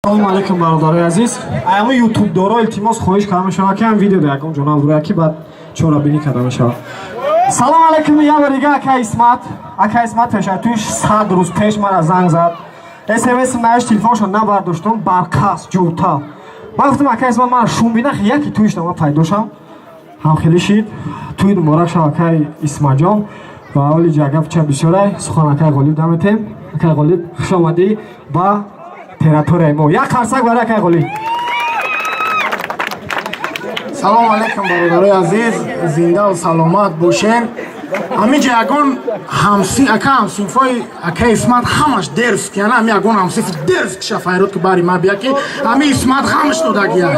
Assalomu alaykum barodaroy aziz. Ayamo YouTube doro iltimos xohish qilib mishava ki ham video da yakam janob ro'yaki bad chorabini qadam mishava. Salom alaykum ya bariga aka Ismat tashatush 100 roz pesh mara zang zad. SMS nash telefonshо набардоштам барқас ҷурта. Ман гуфтам aka Ismat ман шумбина яки туиш дама пайдошам. Ҳам хеле шид туи муборак шав aka Исмаҷон ва оли ҷагав ча бисёрай сухан aka Ғолиб даметем. Aka Ғолиб хуш омадӣ ба територияи мо. Як қарсак барои aka Ғолиб. Салому алейкум бародарои азиз, зинда ва саломат бошен. Ҳаминҷа ягон ҳамсинфои aka Исмат ҳамаш дерс ки ами ягон ҳамсинфи дерс киша файрод ки бари ма бия ки ами Исмат ҳамаш додагия.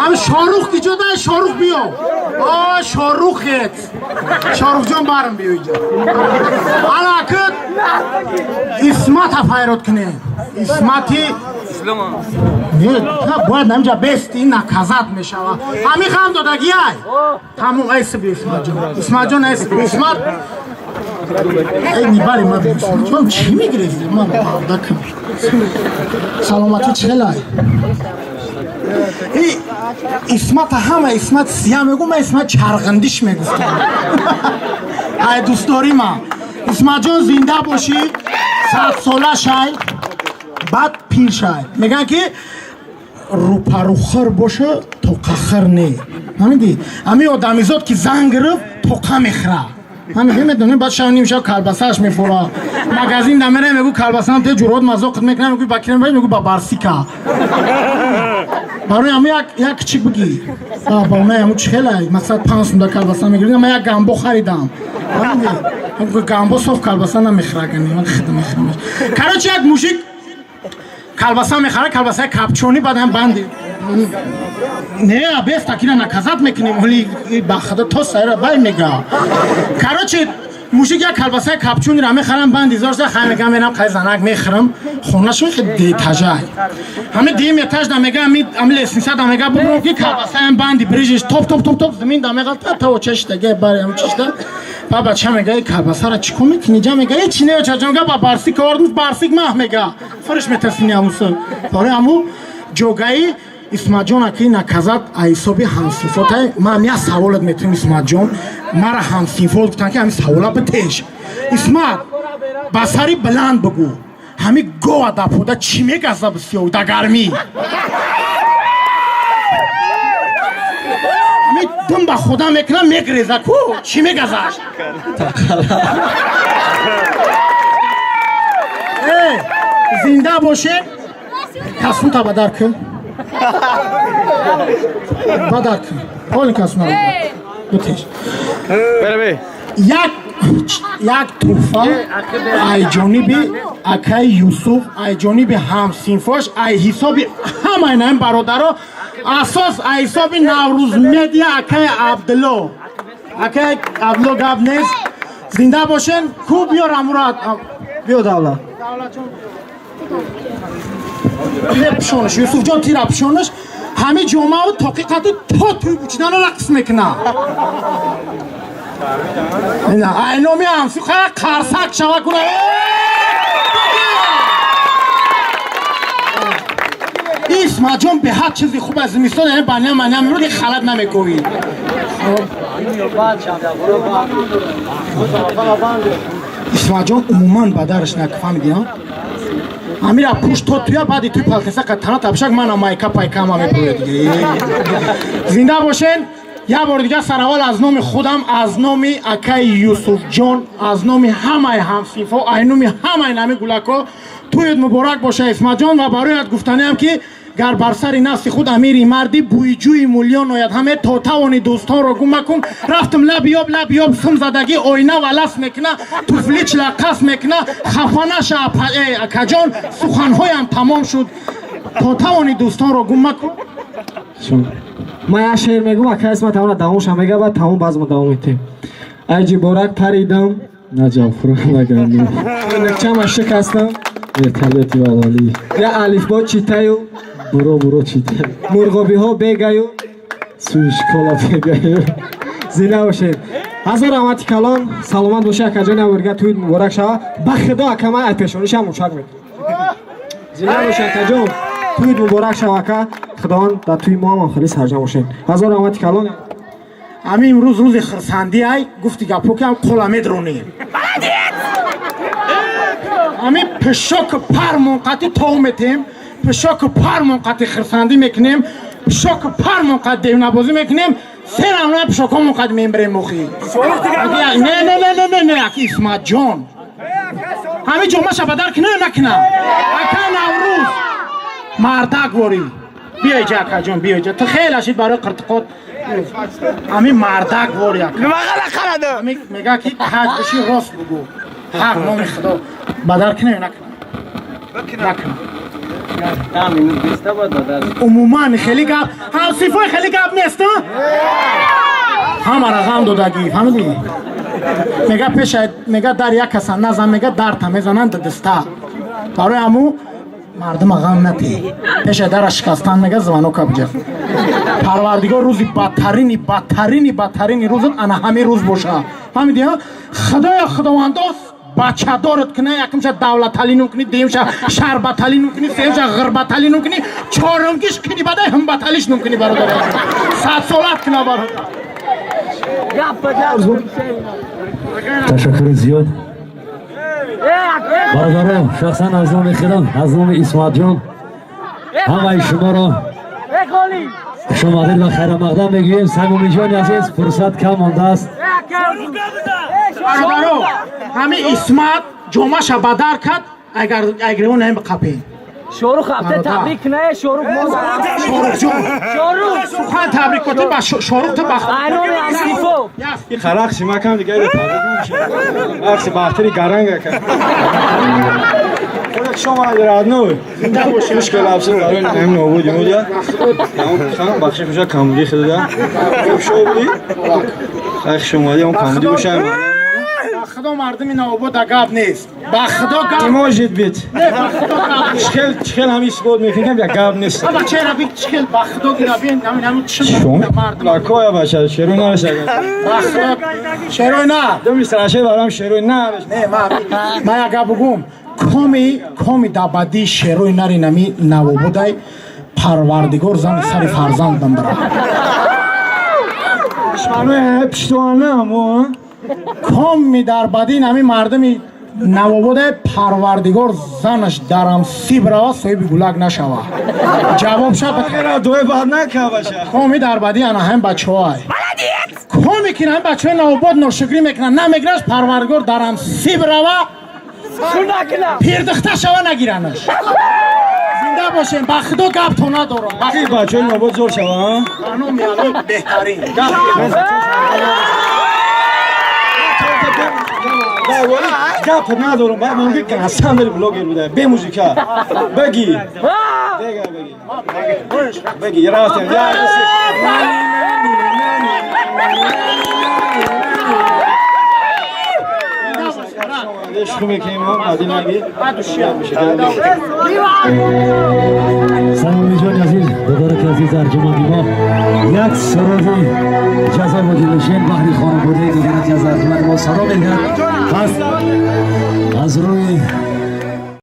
ами Шорух ки ҷода Шорух биё. О Шорухет. Шорухҷон барам биё иҷо. Алакит Исмат файрод кине. Исмати باید همجا بست این نکازات میشوه همی خواهم دادگی های تموم ایسه بی اسمت جان ایسه بی اسمت اینی باری ما بی اسمت جان چی میگریزی؟ ما دکم سلامتی چهل های اسمت همه اسمت سیاه میگو من اسمت چرغندیش میگفتم های دوست داری ما اسمت جان زنده باشی 100 ساله شای بعد پیر شای میگن که روپروخر باشه تو قخر نه همین امی آدمیزاد که زنگ گرفت تو قم میخره همین میدونیم بعد شب نمیشه کلبسهش میفوره مغازین دمیره میگو کلبسه هم ته جورات مزاق میکنه میگو بکرم ولی میگو با بارسیکا برای امی یک چی بگی با اون همون چهله مثلا 500 تا کلبسه میگیرم من یک گامبو خریدم همین گامبو صاف کلبسه نمیخره کنی من خدمت میخرم کاروچ یک موشک کلبسه میخره کلبسه کپچونی بعد هم بندی نه بیست تاکینا نکازات میکنیم ولی بخدا تو سر بای میگه کاروچی موشک یک کلبسه کپچونی را میخرم بندی زارش خیلی میگم ببینم خیلی زنک میخرم خونه‌شون خیلی دیتاژای همه دیم اتاژ دمیگه امی لیسنس دمیگه ببرم که کلبسه هم بندی بریجش توپ زمین دمیگه تا چش دیگه برای هم چش ده با بچه میگه کلبسه را چیکار میکنی جا میگه چی نه چه جنگا با بارسیک آوردم بارسیک ماه میگه فرش میترسینی همون برای همون جوگایی اسمت جان اکی نکازات ایسابی همسیفات ما میا سوالت میتونیم اسمت جان مرا همسیفات گفتن که همین سوالا بتیش اسمت بسری بلند بگو همین گوه دپوده چی میگذه بسیار در گرمی همین دم با خدا میکنم میگریزه کو چی میگذهش زنده باشه کسون تا بدر کن بدر کن حالی کسون تا بتیش یک توفه ای جانبی اکی یوسف ای جانبی هم سینفاش ای حسابی همه اینه برادرها اساس ای حسابی نوروز مدیا اکی عبدالله گاب نیست زنده باشن خوب بیار امورات بیو دولت پشانش یوسف جان تیر پشانش همه جامعه و تحقیقات تا توی بچیدن رقص میکنه اینو میام سوخه قرصک شوه کنه اسمت جان به هر چیزی خوب از زمستان یعنی بنیام میمونه که خلط نمیکنی اسمت جان عموما بدرش نکفهمیدی ها امیر پوش تو توی بعدی توی پالتسه قطعا تبشک من مایکا پایکا ما میپوره دیگه زنده باشین یه بار دیگه سرحال از نام خودم از نام اکی یوسف جان از نام همه همسیفا از نام همه نمی گلکا تویت مبارک باشه اسمت جان و برایت گفتنی هم که گر بر سر نفس خود امیری مردی بویجوی مولیان آید همه تا توانی دوستان را گم مکن رفتم لب یاب سم زدگی آینه و لس میکنه توفلیچ لقص میکنه خفانه شا اکا جان سخنهایم تمام شد تا توانی دوستان را گم مکن ما یک شعر میگم aka Ismat همون دوامش هم میگه بعد تمام باز ما دوام میتیم ای جیبارک پریدم نجام فرو نگردم نکچم شکستم تلیتی و والی یا الف با چیتایو برو چیتایو مرغابی ها بگیو سویش کلا بگیو زنده باشید هزار رحمتی کلان سلامت باشه aka جان ورگه توی مبارک شوه بخدا aka من پیشونیش هم مچاک میکنم زنده باش اکاجان. توی مبارک شوکه خداوند در توی ما هم آخری سرجم باشین. هزار رحمت کلان. امی امروز روز خرسندی ای گفتی گپو که هم قلمه درونی امی پشک پر منقطی تو میتیم پشک پر منقطی خرسندی میکنیم پشک پر منقطی دیو نبازی میکنیم سر همه پشک ها منقطی میبریم مخی نه نه نه نه نه اکی اسمت جان همی جمعه شبدر کنه نکنه اکا نوروز مردک واری بیای جا اکا جان بیای جا تو خیلی هشید برای قرتقات امی مردک واری اکا میگه که حج بشی راست بگو حق نام خدا بدر کنه یا نکنه عموما خیلی گپ هم صفای خیلی گپ نیست همه رقم دادگی فهمیدی میگه پیش میگه در یک کسان نزن میگه در تمیزنن دسته برای همو مردم غم نتی پیش در شکستن میگه زمانو کبجه پروردگار روزی بدترینی روزت انا همین روز باشه فهمیدی ها خدایا خداونداست بچه دارت کنه یکم شد دولت تعلیم کنی دیم شد شربت تعلیم کنی سیم شد غربت تعلیم کنی چهارمگیش کنی بعد هم بطلیش نکنی برادر 100 سالت کنه برادر تشکر زیاد برادران شخصا از نام خودم از نام اسمت جان همه شما را شما دل و خیر مقدم بگوییم سمیمی جان عزیز فرصت کم مانده است برادرو همین اسمت جمعه شب بدر کرد اگر اون هم بقپی شوروخ هفته تبریک نه شوروخ شوروخ جون شوروخ سخن تبریک کنی با شوروخ تو بخت قانون استیفو این خلاق شما کم دیگه تبریک میشه عکس بختری گرنگه که خودت شما یاد نو مشکل افسر برای هم نبودی مودیا خام بخش میشه کاملی خدا شو بودی خیر شما اون کاملی بشه خدا مردمی نوبود عقب نیست با خدا گپ موجود بیت نه با خدا گپ چخل همیش بود میکنم یا گاب نیست بابا چرا بی چخل با خدا گرابین همین شون لاکویا باشه شروع نشه با خدا شروع نه دومی سرشه برام شروع نه نه ما عقب بگم کمی دابدی شروع نری نمی نوبودای پروردگار زن سر فرزندم برا شما پشتوانه مو کمی در بدین همی مردمی نوابوده پروردگار زنش درم سیب را صاحب گلگ نشوه جواب شد اگر دوی بعد نکه باشه کمی در بدی انا هم بچه های کمی که هم بچه های نوابود نوشکری میکنن نمیگرش پروردگار درم سیب را پیردخته شوه نگیرنش زنده باشین با خدا گپ تو ندارم بخی بچه های نوبود زور شوه خانم میالو بهترین گپ ندارم باید من که حسن داری بلوگر بوده به موزیکا بگی بگی یه راست عشق میکنیم ما بعدی نگی سمیمی جان عزیز دادارک عزیز ارجمندی ما یک سرازی جزا و دلشین بحری خانواده دادارک از ارجمند ما صدا میگرد از روی